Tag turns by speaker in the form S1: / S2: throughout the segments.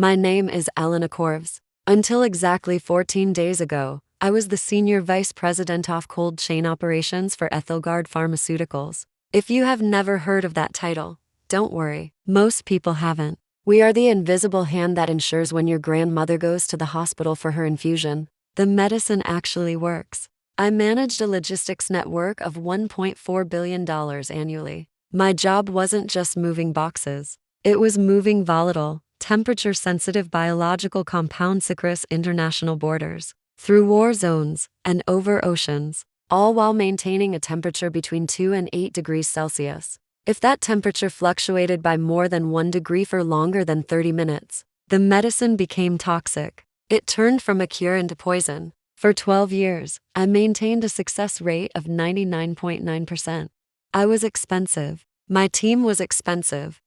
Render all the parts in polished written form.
S1: My name is Elena Corves. Until exactly 14 days ago, I was the Senior Vice President of Cold Chain Operations for Ethelgard Pharmaceuticals. If you have never heard of that title, don't worry, most people haven't. We are the invisible hand that ensures when your grandmother goes to the hospital for her infusion, the medicine actually works. I managed a logistics network of $1.4 billion annually. My job wasn't just moving boxes. It was moving volatile, temperature-sensitive biological compounds across international borders, through war zones, and over oceans, all while maintaining a temperature between 2 and 8 degrees Celsius. If that temperature fluctuated by more than 1 degree for longer than 30 minutes, the medicine became toxic. It turned from a cure into poison. For 12 years, I maintained a success rate of 99.9%. I was expensive. My team was expensive.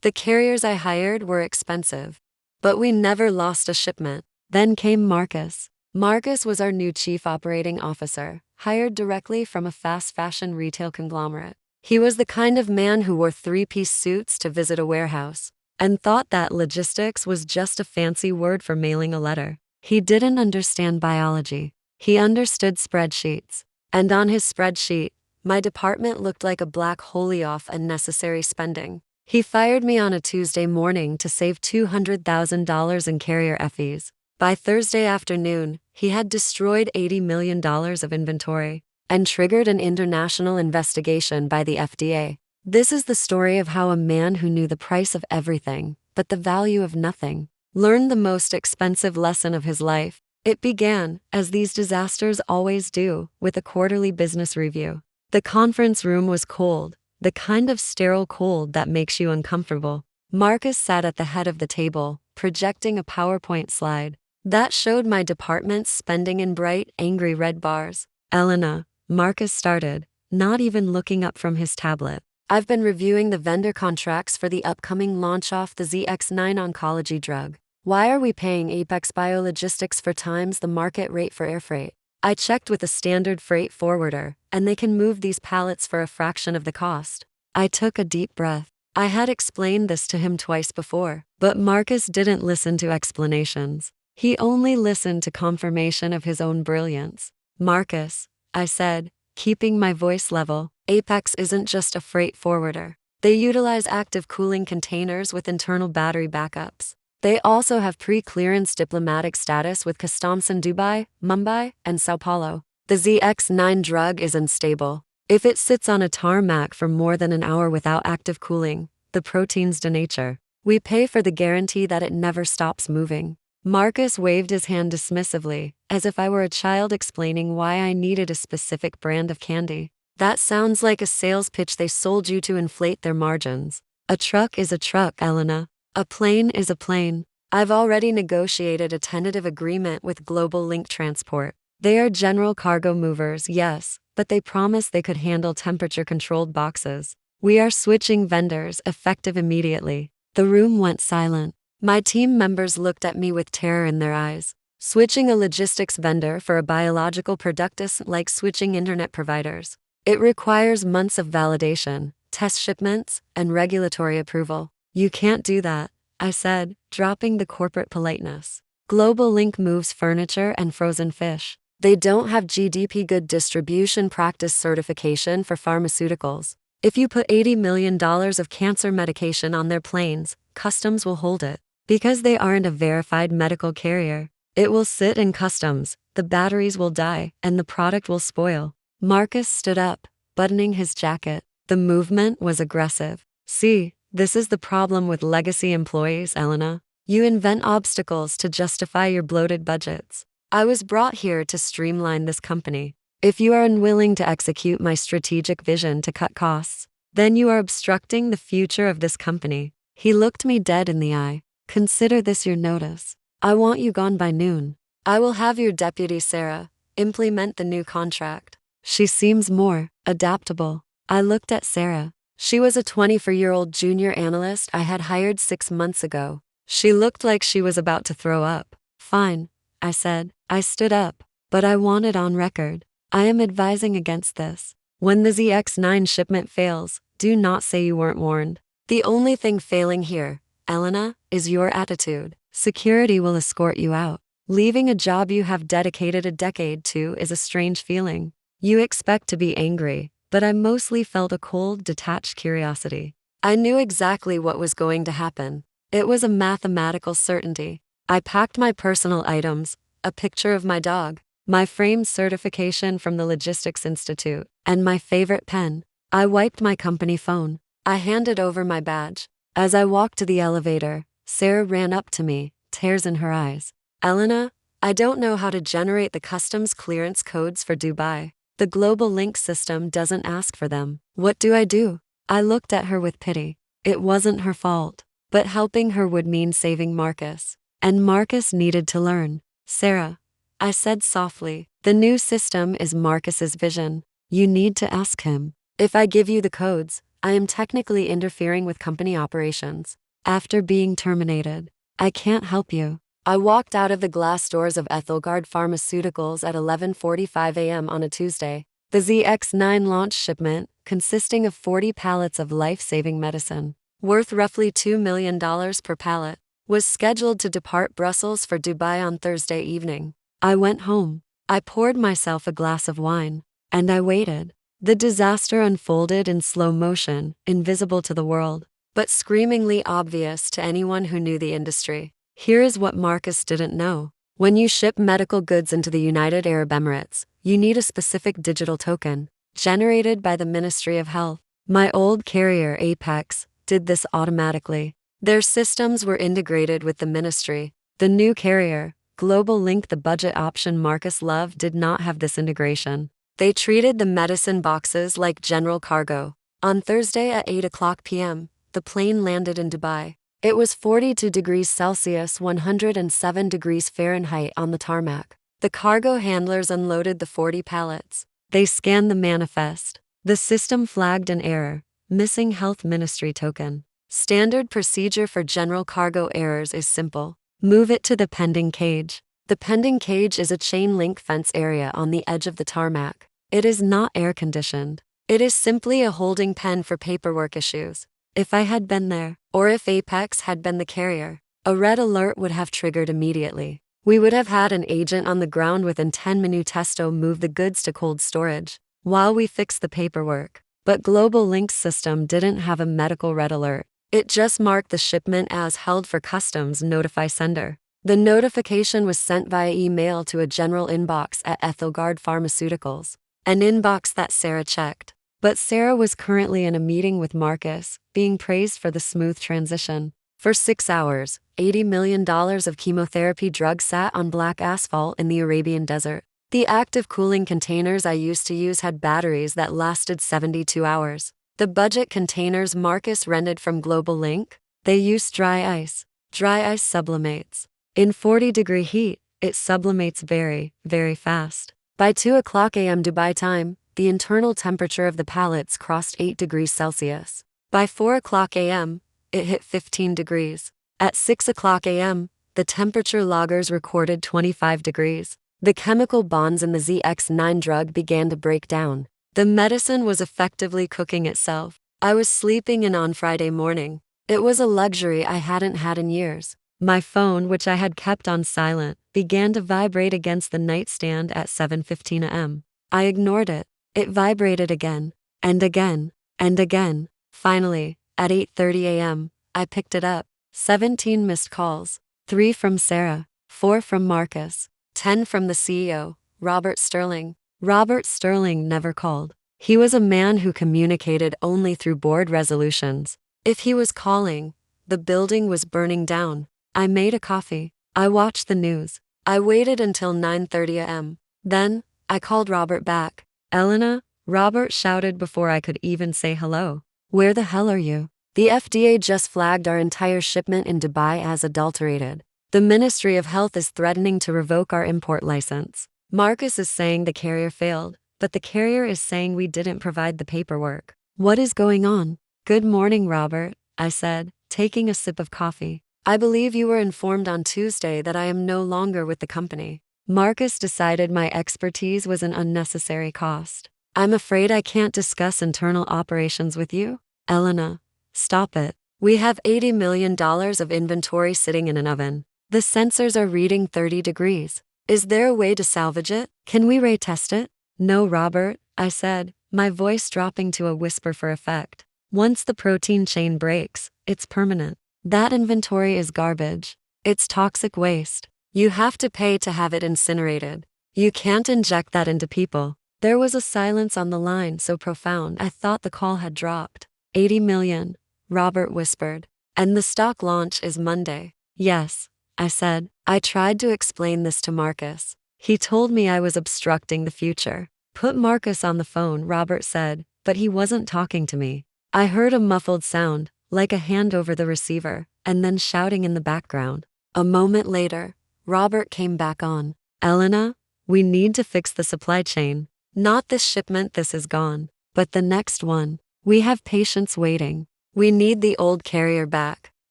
S1: The carriers I hired were expensive. But we never lost a shipment. Then came Marcus. Marcus was our new chief operating officer, hired directly from a fast fashion retail conglomerate. He was the kind of man who wore three-piece suits to visit a warehouse, and thought that logistics was just a fancy word for mailing a letter. He didn't understand biology. He understood spreadsheets. And on his spreadsheet, my department looked like a black hole of unnecessary spending. He fired me on a Tuesday morning to save $200,000 in carrier fees. By Thursday afternoon, he had destroyed $80 million of inventory and triggered an international investigation by the FDA. This is the story of how a man who knew the price of everything, but the value of nothing, learned the most expensive lesson of his life. It began, as these disasters always do, with a quarterly business review. The conference room was cold, the kind of sterile cold that makes you uncomfortable. Marcus sat at the head of the table, projecting a PowerPoint slide that showed my department's spending in bright, angry red bars. Elena, Marcus started, not even looking up from his tablet. I've been reviewing the vendor contracts for the upcoming launch of the ZX9 oncology drug. Why are we paying Apex Biologistics 4 times the market rate for air freight? I checked with a standard freight forwarder, and they can move these pallets for a fraction of the cost. I took a deep breath. I had explained this to him twice before, but Marcus didn't listen to explanations. He only listened to confirmation of his own brilliance. Marcus, I said, keeping my voice level, Apex isn't just a freight forwarder. They utilize active cooling containers with internal battery backups. They also have pre-clearance diplomatic status with customs in Dubai, Mumbai, and Sao Paulo. The ZX9 drug is unstable. If it sits on a tarmac for more than an hour without active cooling, the proteins denature. We pay for the guarantee that it never stops moving. Marcus waved his hand dismissively, as if I were a child explaining why I needed a specific brand of candy. That sounds like a sales pitch they sold you to inflate their margins. A truck is a truck, Elena. A plane is a plane. I've already negotiated a tentative agreement with Global Link Transport. They are general cargo movers, yes, but they promised they could handle temperature-controlled boxes. We are switching vendors, effective immediately. The room went silent. My team members looked at me with terror in their eyes. Switching a logistics vendor for a biological product is like switching internet providers. It requires months of validation, test shipments, and regulatory approval. You can't do that, I said, dropping the corporate politeness. Global Link moves furniture and frozen fish. They don't have GDP Good Distribution Practice certification for pharmaceuticals. If you put $80 million of cancer medication on their planes, customs will hold it. Because they aren't a verified medical carrier, it will sit in customs, the batteries will die, and the product will spoil. Marcus stood up, buttoning his jacket. The movement was aggressive. See, this is the problem with legacy employees, Elena. You invent obstacles to justify your bloated budgets. I was brought here to streamline this company. If you are unwilling to execute my strategic vision to cut costs, then you are obstructing the future of this company. He looked me dead in the eye. Consider this your notice. I want you gone by noon. I will have your deputy Sarah implement the new contract. She seems more adaptable. I looked at Sarah. She was a 24-year-old junior analyst I had hired 6 months ago. She looked like she was about to throw up. Fine, I said. I stood up, but I want it on record. I am advising against this. When the ZX9 shipment fails, do not say you weren't warned. The only thing failing here, Elena, is your attitude. Security will escort you out. Leaving a job you have dedicated a decade to is a strange feeling. You expect to be angry, but I mostly felt a cold, detached curiosity. I knew exactly what was going to happen. It was a mathematical certainty. I packed my personal items, a picture of my dog, my framed certification from the Logistics Institute, and my favorite pen. I wiped my company phone. I handed over my badge. As I walked to the elevator, Sarah ran up to me, tears in her eyes. Elena, I don't know how to generate the customs clearance codes for Dubai. The global link system doesn't ask for them. What do I do? I looked at her with pity. It wasn't her fault, but helping her would mean saving Marcus. And Marcus needed to learn. Sarah, I said softly, the new system is Marcus's vision. You need to ask him. If I give you the codes, I am technically interfering with company operations. After being terminated, I can't help you. I walked out of the glass doors of Ethelgard Pharmaceuticals at 11:45 a.m. on a Tuesday. The ZX9 launch shipment, consisting of 40 pallets of life-saving medicine, worth roughly $2 million per pallet, was scheduled to depart Brussels for Dubai on Thursday evening. I went home. I poured myself a glass of wine, and I waited. The disaster unfolded in slow motion, invisible to the world, but screamingly obvious to anyone who knew the industry. Here is what Marcus didn't know. When you ship medical goods into the United Arab Emirates, you need a specific digital token, generated by the Ministry of Health. My old carrier, Apex, did this automatically. Their systems were integrated with the ministry. The new carrier, Global Link, the budget option Marcus loved, did not have this integration. They treated the medicine boxes like general cargo. On Thursday at 8:00 p.m., the plane landed in Dubai. It was 42 degrees Celsius, 107 degrees Fahrenheit on the tarmac. The cargo handlers unloaded the 40 pallets. They scanned the manifest. The system flagged an error, missing health ministry token. Standard procedure for general cargo errors is simple. Move it to the pending cage. The pending cage is a chain link fence area on the edge of the tarmac. It is not air conditioned. It is simply a holding pen for paperwork issues. If I had been there, or if Apex had been the carrier, a red alert would have triggered immediately. We would have had an agent on the ground within 10 minutes to move the goods to cold storage, while we fixed the paperwork. But Global Link's system didn't have a medical red alert. It just marked the shipment as held for customs, notify sender. The notification was sent via email to a general inbox at Ethelgard Pharmaceuticals, an inbox that Sarah checked. But Sarah was currently in a meeting with Marcus, being praised for the smooth transition. For 6 hours, $80 million of chemotherapy drugs sat on black asphalt in the Arabian desert. The active cooling containers I used to use had batteries that lasted 72 hours. The budget containers Marcus rented from Global Link, they used dry ice. Dry ice sublimates. In 40-degree heat, it sublimates very, very fast. By 2:00 a.m. Dubai time, the internal temperature of the pallets crossed 8 degrees Celsius. By 4:00 a.m., it hit 15 degrees. At 6:00 a.m., the temperature loggers recorded 25 degrees. The chemical bonds in the ZX9 drug began to break down. The medicine was effectively cooking itself. I was sleeping in on Friday morning. It was a luxury I hadn't had in years. My phone, which I had kept on silent, began to vibrate against the nightstand at 7:15 a.m. I ignored it. It vibrated again, and again, and again. Finally, at 8:30 a.m., I picked it up. 17 missed calls. 3 from Sarah, 4 from Marcus, 10 from the CEO, Robert Sterling. Robert Sterling never called. He was a man who communicated only through board resolutions. If he was calling, the building was burning down. I made a coffee. I watched the news. I waited until 9:30 a.m. Then, I called Robert back. Elena, Robert shouted before I could even say hello. Where the hell are you? The FDA just flagged our entire shipment in Dubai as adulterated. The Ministry of Health is threatening to revoke our import license. Marcus is saying the carrier failed, but the carrier is saying we didn't provide the paperwork. What is going on? Good morning, Robert, I said, taking a sip of coffee. I believe you were informed on Tuesday that I am no longer with the company. Marcus decided my expertise was an unnecessary cost. I'm afraid I can't discuss internal operations with you. Elena, stop it. We have $80 million of inventory sitting in an oven. The sensors are reading 30 degrees. Is there a way to salvage it? Can we retest it? No, Robert, I said, my voice dropping to a whisper for effect. Once the protein chain breaks, it's permanent. That inventory is garbage. It's toxic waste. You have to pay to have it incinerated. You can't inject that into people. There was a silence on the line so profound I thought the call had dropped. 80 million, Robert whispered. And the stock launch is Monday. Yes, I said. I tried to explain this to Marcus. He told me I was obstructing the future. Put Marcus on the phone, Robert said, but he wasn't talking to me. I heard a muffled sound, like a hand over the receiver, and then shouting in the background. A moment later, Robert came back on. Elena, we need to fix the supply chain. Not this shipment, this is gone, but the next one. We have patients waiting. We need the old carrier back.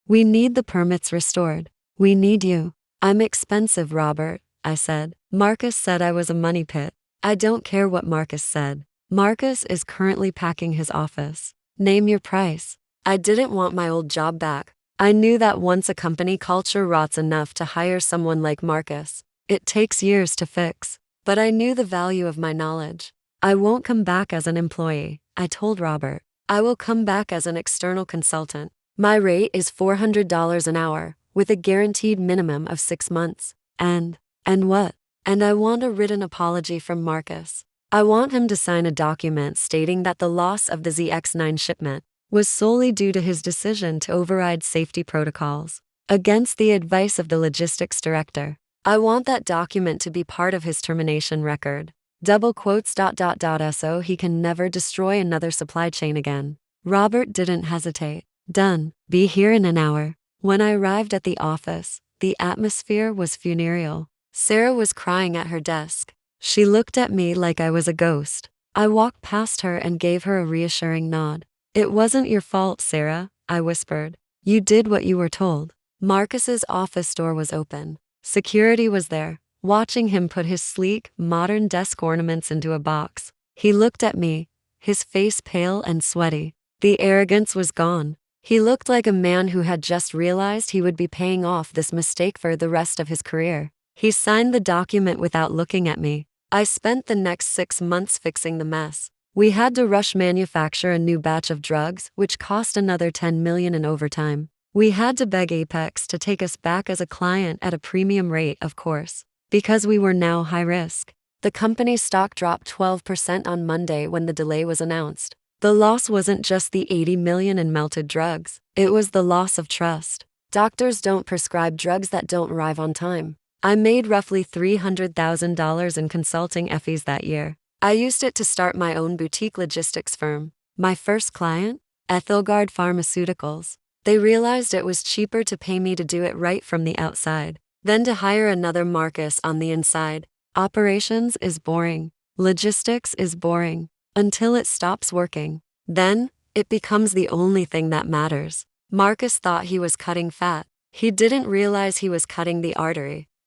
S1: We need the permits restored. We need you. I'm expensive, Robert, I said. Marcus said I was a money pit. I don't care what Marcus said. Marcus is currently packing his office. Name your price. I didn't want my old job back. I knew that once a company culture rots enough to hire someone like Marcus, it takes years to fix. But I knew the value of my knowledge. I won't come back as an employee, I told Robert. I will come back as an external consultant. My rate is $400 an hour, with a guaranteed minimum of 6 months. And what? And I want a written apology from Marcus. I want him to sign a document stating that the loss of the ZX9 shipment was solely due to his decision to override safety protocols, against the advice of the logistics director. I want that document to be part of his termination record. Double quotes ... So he can never destroy another supply chain again. Robert didn't hesitate. Done. Be here in an hour. When I arrived at the office, the atmosphere was funereal. Sarah was crying at her desk. She looked at me like I was a ghost. I walked past her and gave her a reassuring nod. It wasn't your fault, Sarah, I whispered. You did what you were told. Marcus's office door was open. Security was there, watching him put his sleek, modern desk ornaments into a box. He looked at me, his face pale and sweaty. The arrogance was gone. He looked like a man who had just realized he would be paying off this mistake for the rest of his career. He signed the document without looking at me. I spent the next 6 months fixing the mess. We had to rush manufacture a new batch of drugs, which cost another $10 million in overtime. We had to beg Apex to take us back as a client at a premium rate, of course, because we were now high risk. The company's stock dropped 12% on Monday when the delay was announced. The loss wasn't just the $80 million in melted drugs, it was the loss of trust. Doctors don't prescribe drugs that don't arrive on time. I made roughly $300,000 in consulting fees that year. I used it to start my own boutique logistics firm. My first client? Ethelgard Pharmaceuticals. They realized it was cheaper to pay me to do it right from the outside than to hire another Marcus on the inside. Operations is boring. Logistics is boring. Until it stops working. Then, it becomes the only thing that matters. Marcus thought he was cutting fat. He didn't realize he was cutting the artery.